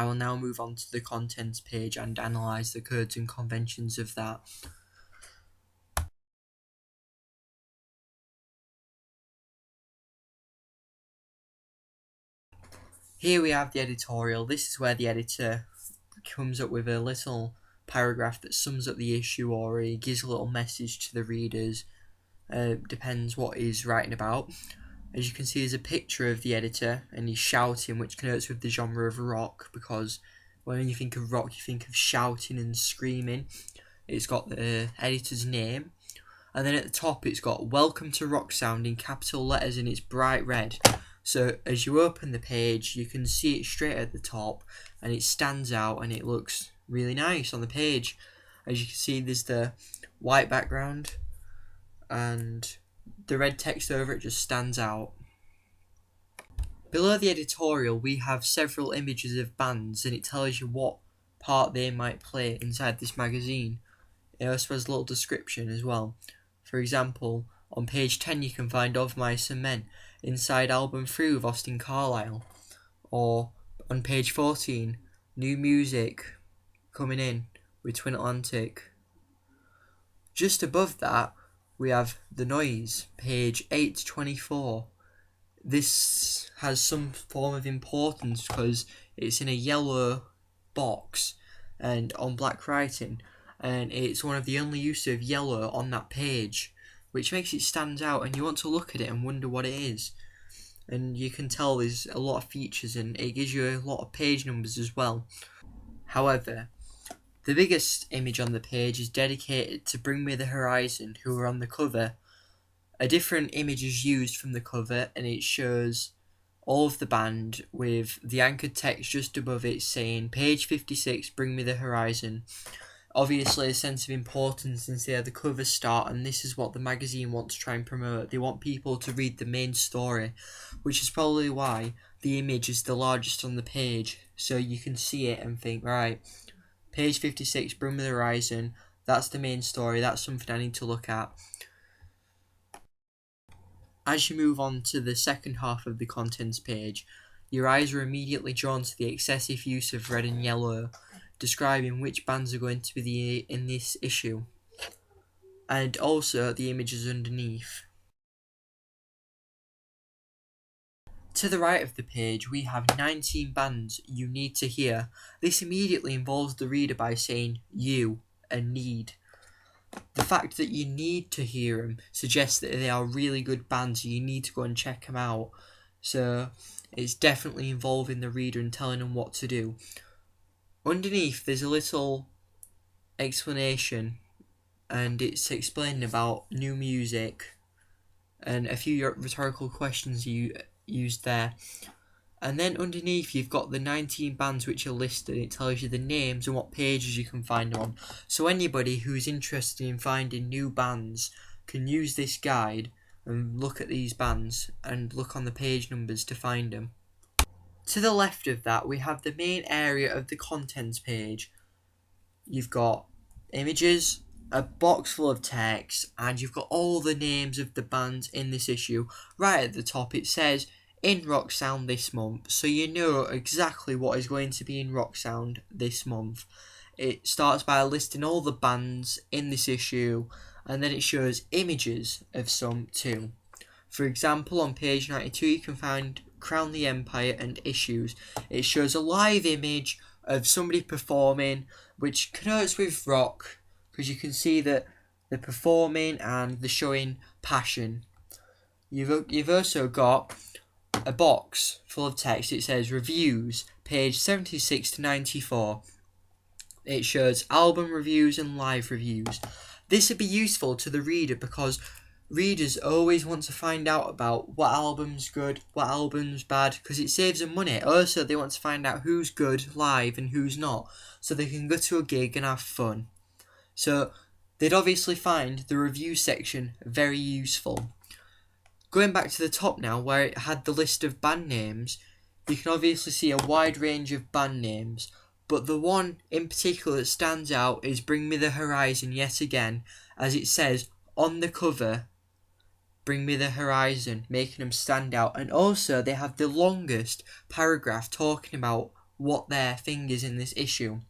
I will now move on to the contents page and analyse the codes and conventions of that. Here we have the editorial. This is where the editor comes up with a little paragraph that sums up the issue, or he gives a little message to the readers. Depends what he's writing about. As you can see, there's a picture of the editor and he's shouting, which connotes with the genre of rock, because when you think of rock you think of shouting and screaming. It's got the editor's name, and then at the top it's got "Welcome to Rocksound" in capital letters and it's bright red. So as you open the page you can see it straight at the top and it stands out and it looks really nice on the page. As you can see, there's the white background and the red text over it just stands out. Below the editorial we have several images of bands and it tells you what part they might play inside this magazine. It also has a little description as well. For example, on page 10 you can find "Of Mice and Men" inside album 3 with Austin Carlyle. Or on page 14, "New Music Coming In" with Twin Atlantic. Just above that we have "The Noise", page 8 to 24. This has some form of importance because it's in a yellow box and on black writing, and it's one of the only use of yellow on that page, which makes it stand out and you want to look at it and wonder what it is. And you can tell there's a lot of features and it gives you a lot of page numbers as well. However, the biggest image on the page is dedicated to Bring Me the Horizon, who are on the cover. A different image is used from the cover and it shows all of the band with the anchored text just above it saying "Page 56, Bring Me the Horizon." Obviously a sense of importance since they are the cover star, and this is what the magazine wants to try and promote. They want people to read the main story, which is probably why the image is the largest on the page, so you can see it and think, right, page 56, Bring Me the Horizon, that's the main story, that's something I need to look at. As you move on to the second half of the contents page, your eyes are immediately drawn to the excessive use of red and yellow, describing which bands are going to be in this issue, and also the images underneath. To the right of the page we have 19 bands you need to hear. This immediately involves the reader by saying "you" and "need". The fact that you need to hear them suggests that they are really good bands and you need to go and check them out. So it's definitely involving the reader and telling them what to do. Underneath there's a little explanation and it's explaining about new music and a few rhetorical questions you used there. And then underneath you've got the 19 bands which are listed. It tells you the names and what pages you can find them on. So anybody who's interested in finding new bands can use this guide and look at these bands and look on the page numbers to find them. To the left of that we have the main area of the contents page. You've got images, a box full of text, and you've got all the names of the bands in this issue. Right at the top it says "In Rocksound this month", so you know exactly what is going to be in Rocksound this month. It starts by listing all the bands in this issue, and then it shows images of some too. For example, on page 92 you can find "Crown the Empire" and "Issues". It shows a live image of somebody performing, which connotes with rock, because you can see that they're performing and they're showing passion. You've also got a box full of text. It says "Reviews", page 76 to 94. It shows album reviews and live reviews. This would be useful to the reader because readers always want to find out about what album's good, what album's bad, because it saves them money. Also, they want to find out who's good live and who's not, so they can go to a gig and have fun. So they'd obviously find the review section very useful. Going back to the top now, where it had the list of band names, you can obviously see a wide range of band names, but the one in particular that stands out is Bring Me the Horizon yet again, as it says on the cover, Bring Me the Horizon, making them stand out. And also they have the longest paragraph talking about what their thing is in this issue.